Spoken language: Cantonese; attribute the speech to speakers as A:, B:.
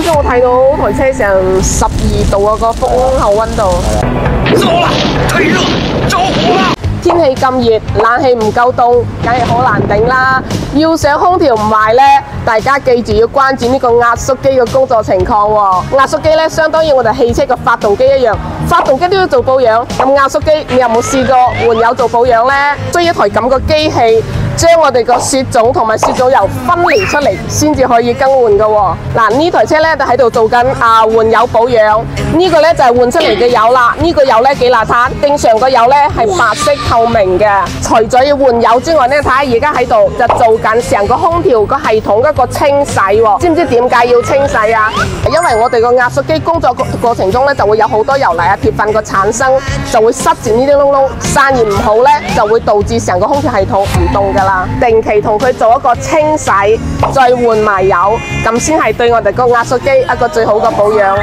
A: 先我睇到台車成12度啊，個風口溫度。
B: 糟啦！太熱，着火啦！
A: 天氣咁熱，冷氣唔夠凍，梗係好難頂啦。要想空調唔壞呢，大家記住要關注呢個壓縮機嘅工作情況喎。壓縮機呢，相當於我哋汽車嘅發動機一樣，發動機都要做保養。咁壓縮機，你有冇試過換油做保養呢？需要一台咁嘅機器，將我哋個雪種同埋雪種油分離出嚟，先至可以更換嘅喎。嗱，呢台車呢，就喺度做緊換油保養。呢個呢，就係換出嚟嘅油啦。呢個油呢，幾邋遢，正常個油呢，係白色透明嘅。除咗要換油之外呢，睇下而家喺度就做緊成個空調個系統一個清洗喎。知唔知點解要清洗啊？因為我哋個壓縮機工作過程中呢，就會有好多油泥啊、鐵粉個產生，就會塞住呢啲窿窿，散熱唔好呢，就會導致成個空調系統唔動㗎啦。定期同佢做一個清洗，再換埋油，咁先係對我哋個壓縮機一個最好嘅保養。